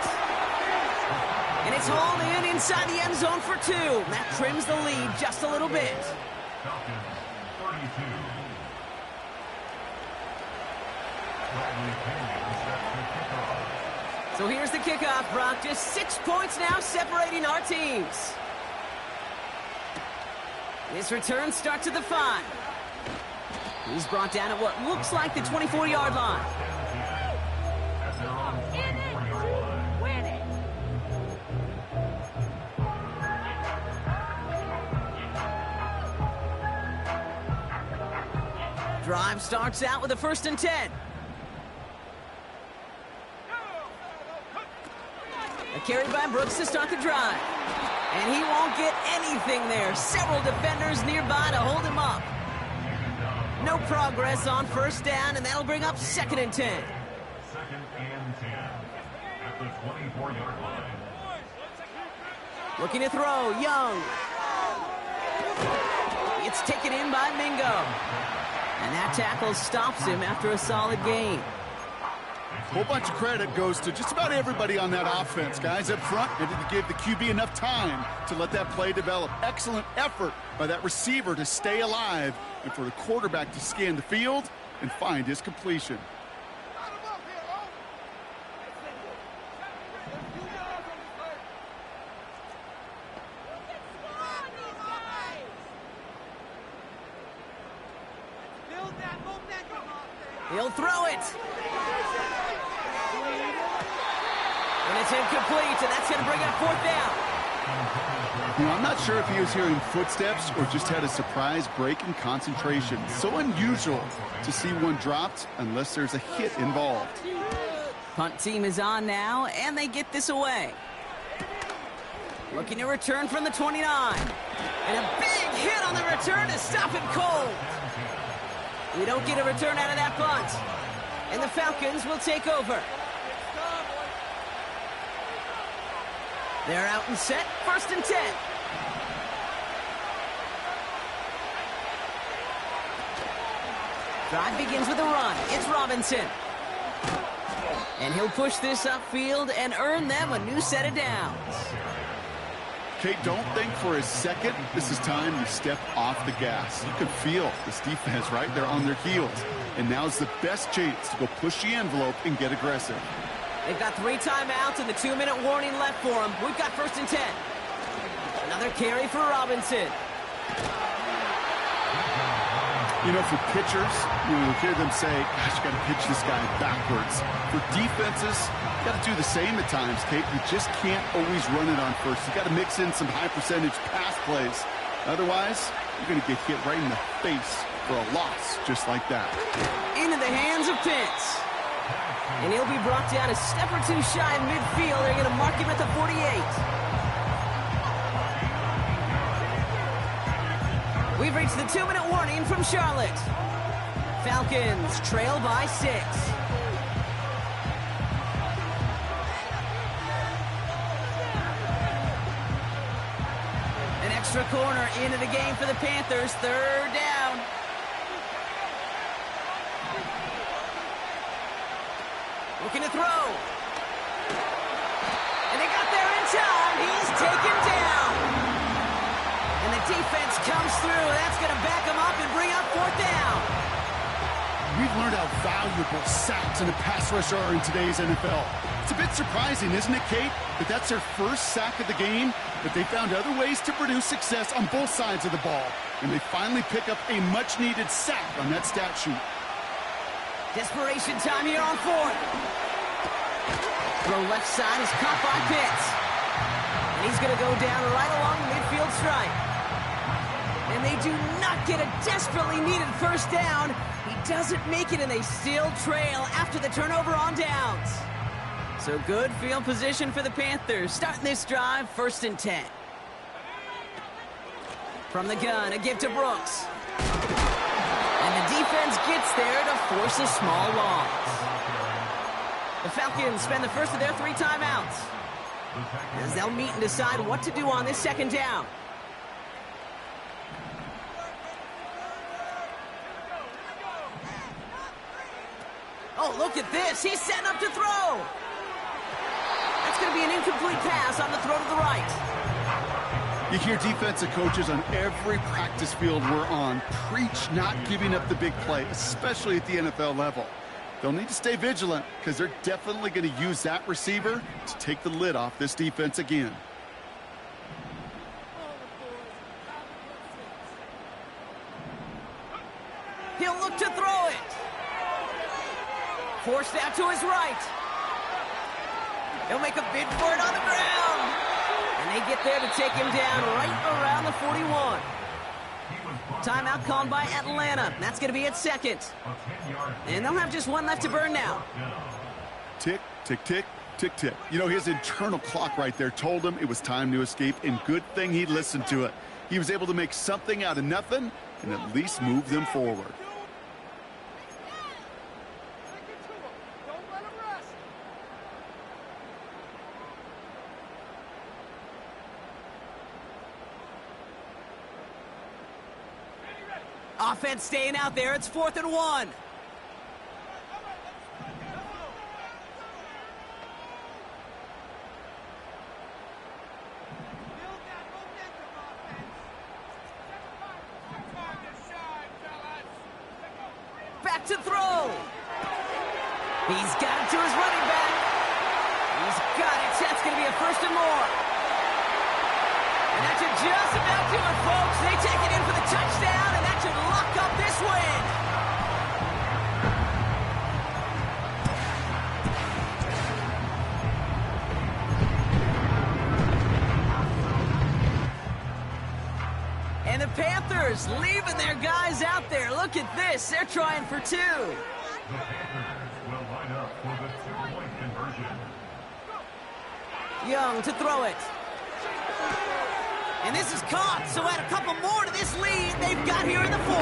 And it's hauled in inside the end zone for 2. That trims the lead just a little bit. So here's the kickoff, Brock. Just 6 points now separating our teams. This return starts at the 5. He's brought down at what looks like the 24-yard line. Drive starts out with a 1st and 10. A carry by Brooks to start the drive. And he won't get anything there. Several defenders nearby to hold him up. No progress on first down, and that'll bring up 2nd and 10. 2nd and 10 at the 24-yard line. Looking to throw, Young. It's taken in by Mingo. And that tackle stops him after a solid gain. A whole bunch of credit goes to just about everybody on that offense. Guys up front, and to give the QB enough time to let that play develop. Excellent effort by that receiver to stay alive, and for the quarterback to scan the field and find his completion. He'll throw it. And it's incomplete, and that's going to bring up 4th down. You know, I'm not sure if he was hearing footsteps or just had a surprise break in concentration. So unusual to see one dropped unless there's a hit involved. Punt team is on now, and they get this away. Looking to return from the 29. And a big hit on the return to stop it cold. We don't get a return out of that punt. And the Falcons will take over. They're out and set, 1st and 10. Drive begins with a run. It's Robinson. And he'll push this upfield and earn them a new set of downs. Okay, don't think for a second this is time you step off the gas. You can feel this defense right there on their heels. And now's the best chance to go push the envelope and get aggressive. They've got 3 timeouts and the 2-minute warning left for them. We've got 1st and 10. Another carry for Robinson. You know, for pitchers, you hear them say, gosh, you got to pitch this guy backwards. For defenses, you got to do the same at times, Kate. You just can't always run it on first. You got to mix in some high-percentage pass plays. Otherwise, you're going to get hit right in the face for a loss just like that. Into the hands of Pitts. And he'll be brought down a step or 2 shy of midfield. They're going to mark him at the 48. We've reached the 2-minute warning from Charlotte. Falcons trail by 6. An extra corner into the game for the Panthers. 3rd down. Looking to throw. And they got there in time. He's taken down. And the defense comes through. That's going to back him up and bring up 4th down. We've learned how valuable sacks and a pass rush are in today's NFL. It's a bit surprising, isn't it, Kate, that that's their first sack of the game, but they found other ways to produce success on both sides of the ball. And they finally pick up a much-needed sack on that stat sheet. Desperation time here on 4th. Throw left side is caught by Pitts. And he's going to go down right along the midfield stripe. And they do not get a desperately needed 1st down. He doesn't make it, and they still trail after the turnover on downs. So good field position for the Panthers. Starting this drive, 1st and 10. From the gun, a give to Brooks. And the defense gets there to force a small loss. The Falcons spend the first of their 3 timeouts as they'll meet and decide what to do on this 2nd down. Oh, look at this. He's setting up to throw. That's going to be an incomplete pass on the throw to the right. You hear defensive coaches on every practice field we're on preach not giving up the big play, especially at the NFL level. They'll need to stay vigilant because they're definitely going to use that receiver to take the lid off this defense again. He'll look to throw it. Forced out to his right. He'll make a bid for it on the ground. And they get there to take him down right around the 41. Timeout called by Atlanta. That's going to be its 2nd. And they'll have just 1 left to burn now. Tick, tick, tick, tick, tick. You know, his internal clock right there told him it was time to escape, and good thing he listened to it. He was able to make something out of nothing and at least move them forward. Offense staying out there. It's 4th and 1. Back to throw. He's got it to his running back. He's got it. That's going to be a 1st and more. And that should just about do it, folks. They take it in for the touchdown, and that should lock up this win. And the Panthers leaving their guys out there. Look at this. They're trying for 2. The Panthers will line up for the 2-point conversion. Young to throw it. And this is caught, so add a couple more to this lead they've got here in the 4.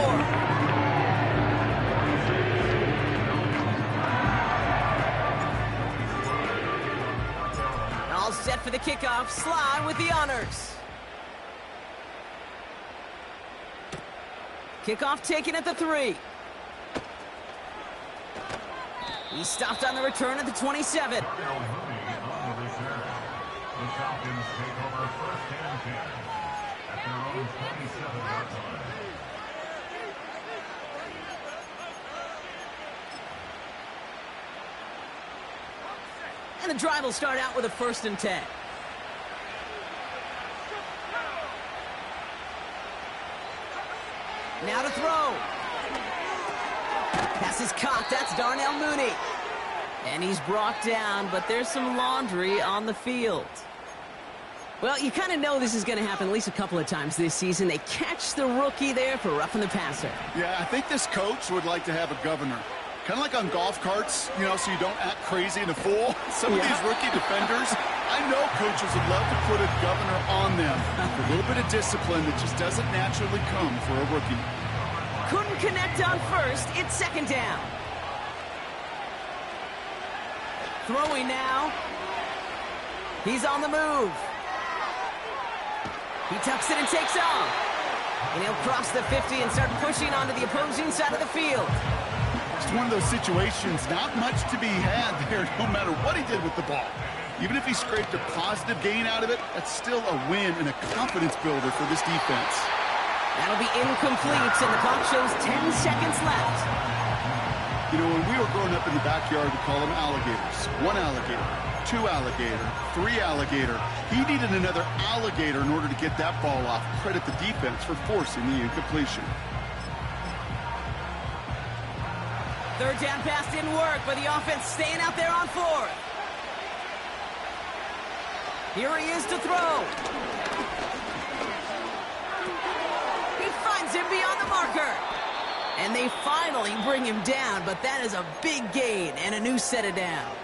All set for the kickoff. Sly with the honors. Kickoff taken at the 3. He stopped on the return at the 27. Darnell Mooney on the return. The Falcons take over first and 10 at their own 27-yard line. And the drive will start out with a 1st and 10. Now to throw. Pass is caught. That's Darnell Mooney. And he's brought down, but there's some laundry on the field. Well, you kind of know this is going to happen at least a couple of times this season. They catch the rookie there for roughing the passer. Yeah, I think this coach would like to have a governor. Kind of like on golf carts, you know, so you don't act crazy and a fool. Some of these rookie defenders, I know coaches would love to put a governor on them. A little bit of discipline that just doesn't naturally come for a rookie. Couldn't connect on 1st. It's 2nd down. Throwing now. He's on the move. He tucks it and takes off. And he'll cross the 50 and start pushing onto the opposing side of the field. It's one of those situations, not much to be had there, no matter what he did with the ball. Even if he scraped a positive gain out of it, that's still a win and a confidence builder for this defense. That'll be incomplete, and the clock shows 10 seconds left. You know, when we were growing up in the backyard, we call them alligators. 1 alligator, 2 alligator, 3 alligator. He needed another alligator in order to get that ball off. Credit the defense for forcing the incompletion. 3rd down pass didn't work, but the offense staying out there on 4th. Here he is to throw. He finds him beyond the marker. And they finally bring him down, but that is a big gain and a new set of downs.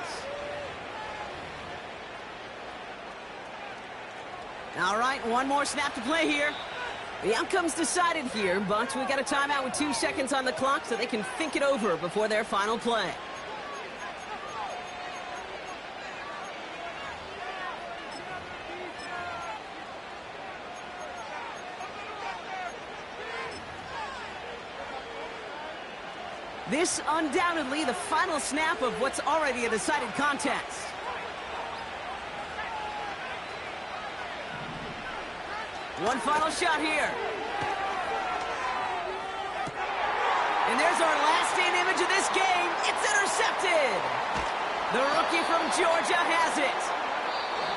All right, one more snap to play here. The outcome's decided here, but we got a timeout with 2 seconds on the clock so they can think it over before their final play. This undoubtedly the final snap of what's already a decided contest. One final shot here. And there's our last-stand image of this game. It's intercepted. The rookie from Georgia has it.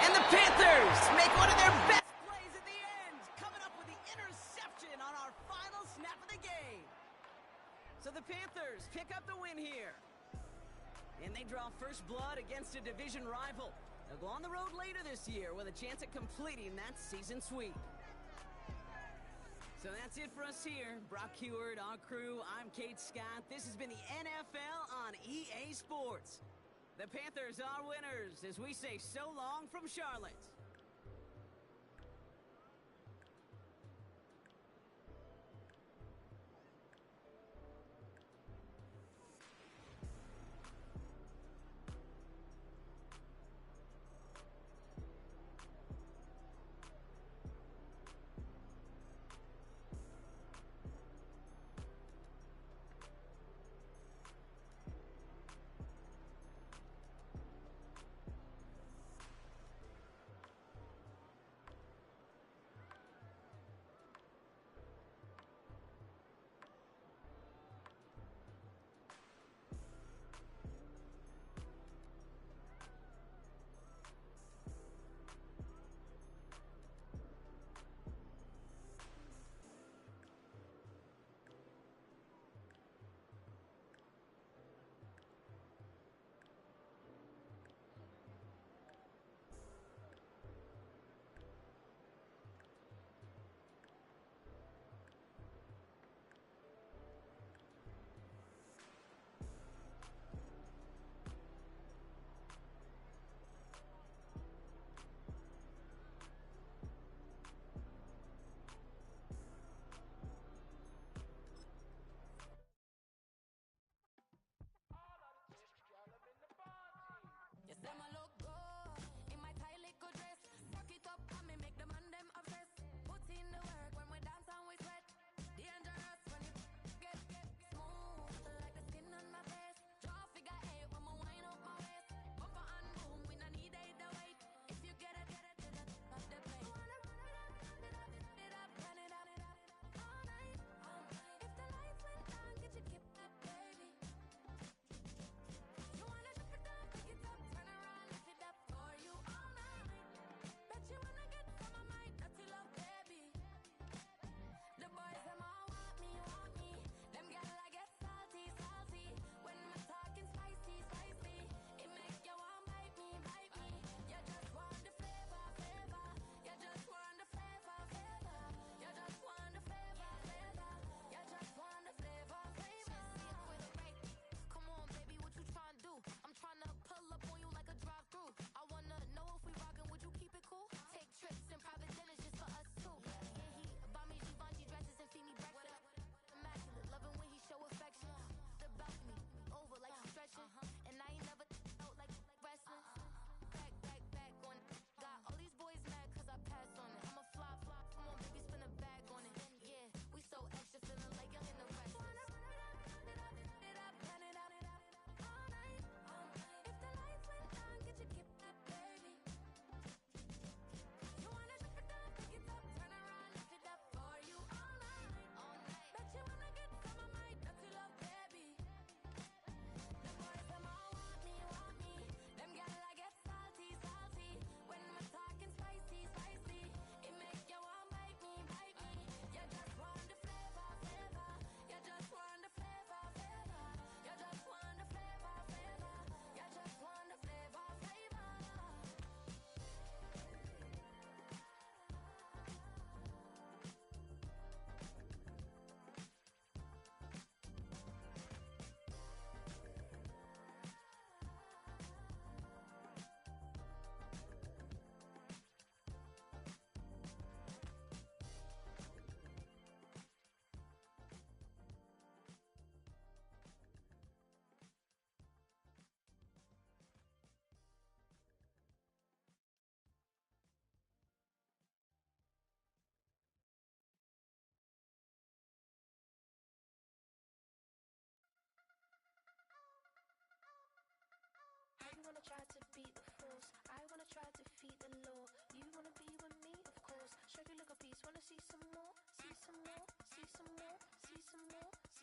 And the Panthers make one of their best plays at the end, coming up with the interception on our final snap of the game. So the Panthers pick up the win here. And they draw first blood against a division rival. They'll go on the road later this year with a chance at completing that season sweep. So that's it for us here. Brock Heward, our crew, I'm Kate Scott. This has been the NFL on EA Sports. The Panthers are winners as we say so long from Charlotte.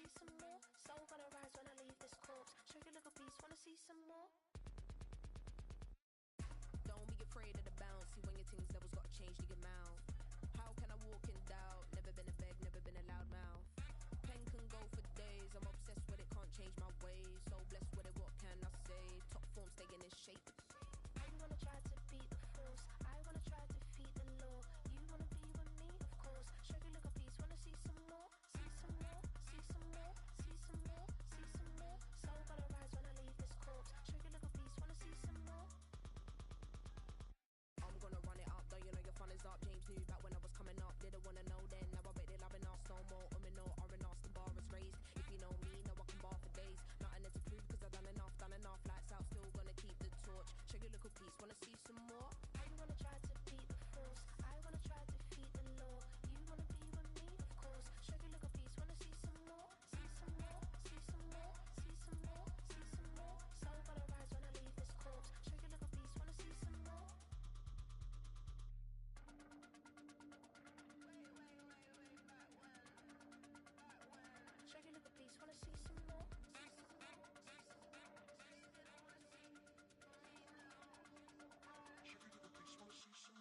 see some more? Soul gonna rise when I leave this corpse. Show you little piece, wanna see some more? Don't be afraid of the bounce. See when your things levels gotta change to your mouth. How can I walk in doubt? Never been a beg, never been a loud mouth. Pen can go for days. I'm obsessed with it, can't change my ways. So blessed with it, what can I say? Top form staying in shape. I wanna try to beat the force. I wanna try to defeat the law. You wanna be with me, of course. Show you little piece, wanna see some more? See some more, see some more, see some more, see some more. Soul gonna rise when I leave this corpse. Show you little piece, wanna see some more? I'm gonna run it up, though you know your fun is up. James knew back when I was coming up, didn't wanna know then. Now I bet they're loving us no more. No, or an the bar is raised. If you know me, know I can bar for days. Nothing there to prove, cause I've done enough. Lights out, still gonna keep the torch. Show you a little piece, wanna see some more? I wanna try to beat the force. I wanna try to defeat the law. You wanna be with me, of course. Show you a little piece, wanna see some more? See some more, see some more, see some more, see some more. Soul gonna rise when I leave this corpse. Show you a little piece, wanna see some more? Show you a little piece, wanna see some more? Wanna see some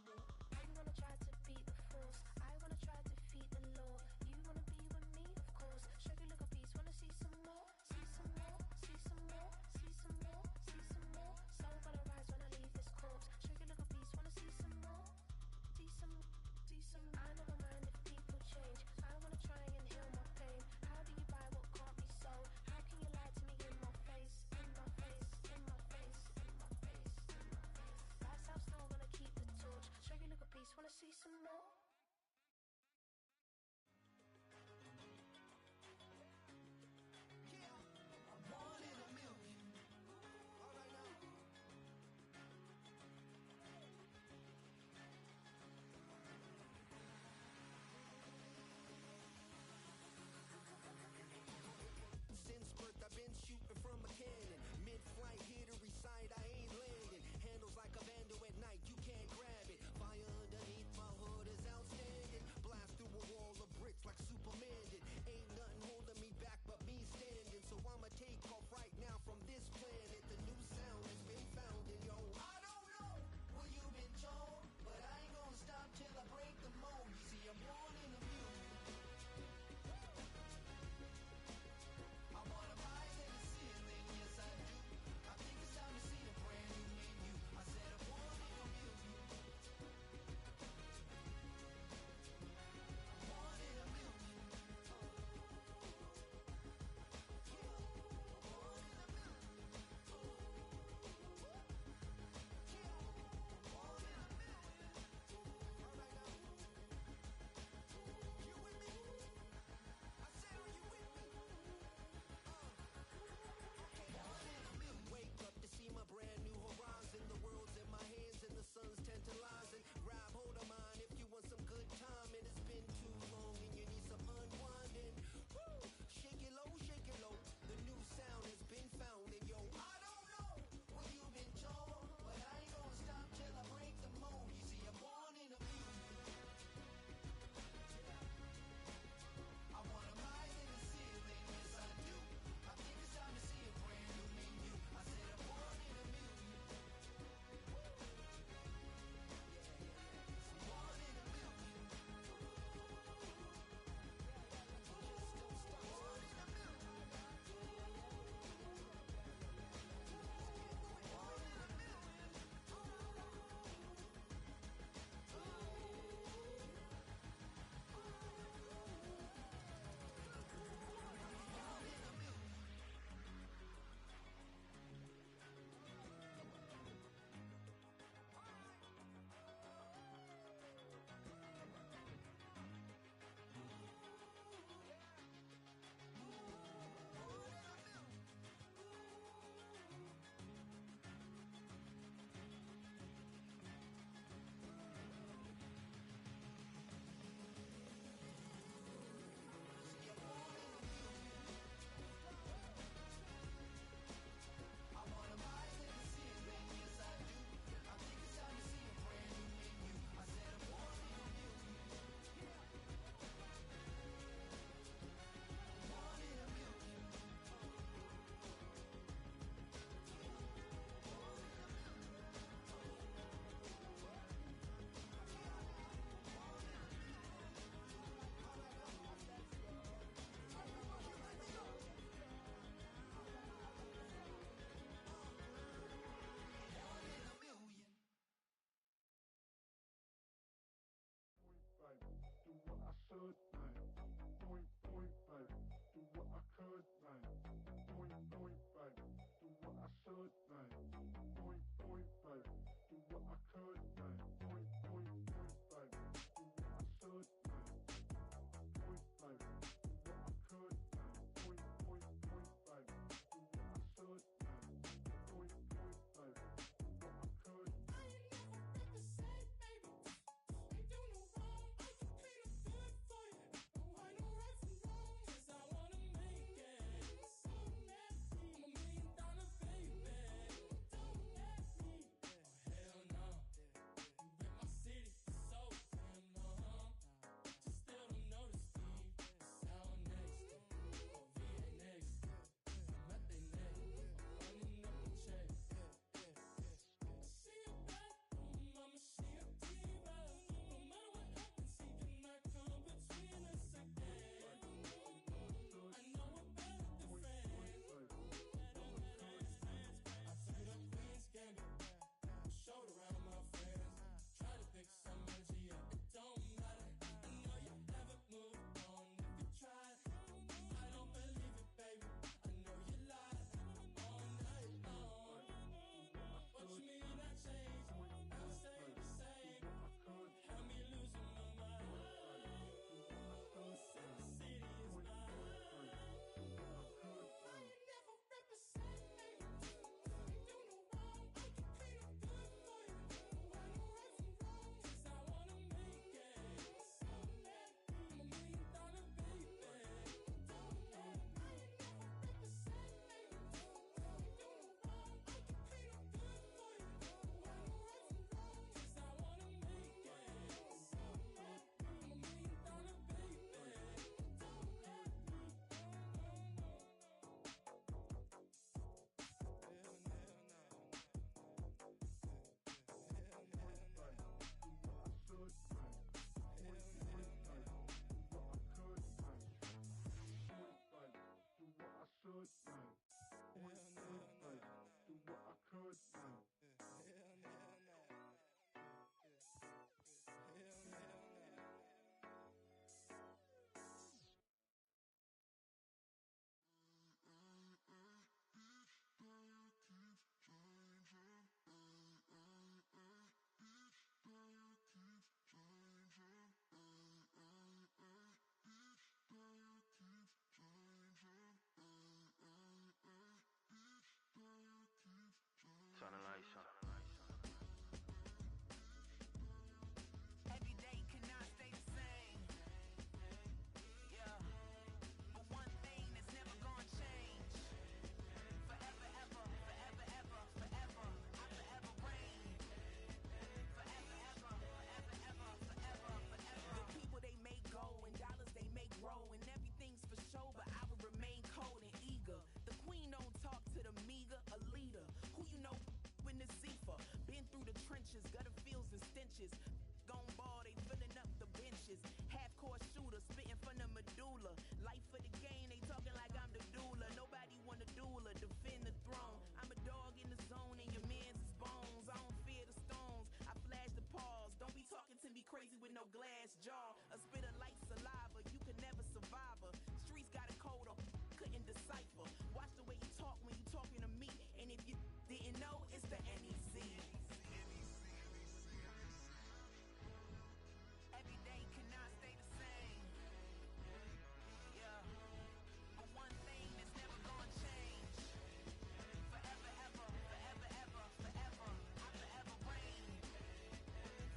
should, man. Point, baby. Do what I could, man. Point, baby. Do what I should, man. Point, baby. Do what I could, man. Point, baby. Do what I should, man. Point, baby. Do what I could, man. Point, baby. Do what I should, man. Point, baby. Do what I could. I ain't never represent, baby. Ain't do no wrong. I can clean up good for you. No, I know right from wrong. 'Cause I wanna make it. So nasty. I'm $1 million baby. Don't ask me. Oh, hell no. You rip my city so damn long. But you still don't notice me. Sound next. Oh, VA next. I'm at they neck. I'm running up the check. She a bad mama, she a diva. No matter what happens, he cannot come between us again. I know we're better than friends. I played up Queen's Gambit, showed around my friends. Try to pick some energy up, it don't matter. I know you never moved on if you tried. I don't believe it, baby. I know you lied all night long. What you mean I changed? I stay the same. Had me losing my mind. Sin City is mine. I ain't never represent, baby. Ain't do no wrong. I can clean up good for you. No, I know right from wrong. 'Cause I wanna make it. So nasty. I'm $1 million baby. Don't let me. I ain't never represent, baby. Ain't do no wrong. I can clean up good for you. No, I know right from wrong. 'Cause I wanna make it. So nasty. I'm $1 million baby. Don't let me. Turn the lights on. Every day cannot stay the same. Yeah. But one thing that's never gonna change. Forever, ever, forever, ever, forever. I forever reign. Forever, ever, forever, ever, forever, forever. The people they make go and dollars they make grow. And everything's for show, but I will remain cold and eager. The queen don't talk to the meager, a leader. Who you know in the Zephyr. Been through the trenches, gutter fields and stenches. Gone ball, they filling up the benches. Half-court shooter, spitting from the medulla. Life for the game, they talking like I'm the doula. Nobody wanna duel or defend the throne. I'm a dog in the zone and your man's is bones. I don't fear the stones, I flash the paws. Don't be talking to me crazy with no glass jaw. A spit of light saliva, you could never survive her. Streets got a code up, couldn't decipher. Watch the way you talk when you talking to me. And if you didn't know, it's the NEC. Every day cannot stay the same. Yeah. But one thing that's never gonna change. Forever, ever, forever, ever, forever. I forever reign.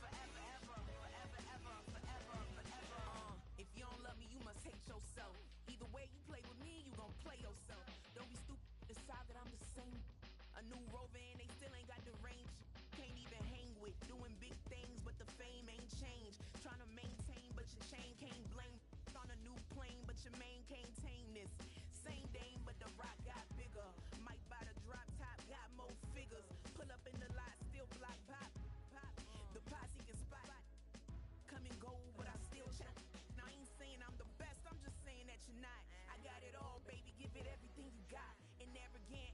Forever, ever, forever, ever, forever, forever. If you don't love me, you must hate yourself. Either way you play with me, you gon' play yourself. Don't be stupid, decide that I'm the same. A new Rover and they still ain't got the range. Can't even hang with, doing big things, but the fame ain't changed. Trying to maintain, but your chain can't blame. On a new plane, but your main can't tame this. Same dame, but the rock got bigger. Might buy the drop top, got more figures. Pull up in the lot, still block pop. The posse can spot. Come and go, but I still check. Now I ain't saying I'm the best, I'm just saying that you're not. I got it all, baby, give it everything you got. And arrogant,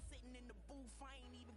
sitting in the booth, I ain't even